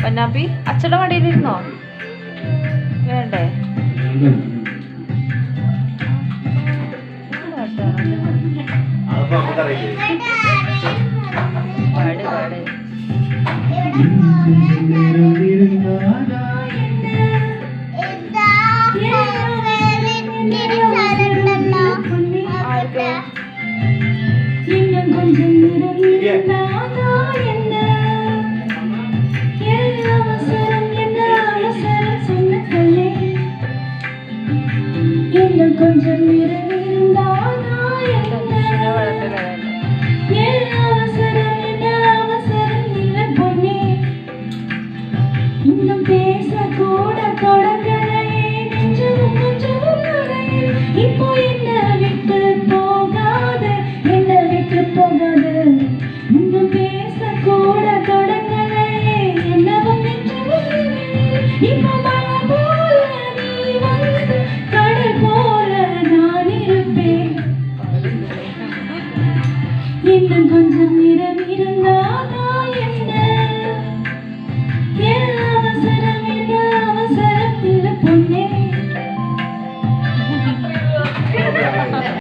പൊന്നാപ്പി അച്ഛൻ്റെ മടിയിലിരുന്നോ? വേണ്ടേ? പാട് പാട്. கொஞ்சம் இன்னும் பேச கூட தொடங்கலையே நெஞ்சமும் கொஞ்சமும் நுழையில் இப்போ என்ன விட்டு போகாத இன்னும் பேச கூட தொடங்கலையே என்னவும் நெஞ்சமும் நுழையில் இப்போ மழை போல நீ வந்து கடல் போல நான் இருப்பேன் இன்னும் கொஞ்சம் நேரம் இருந்தால்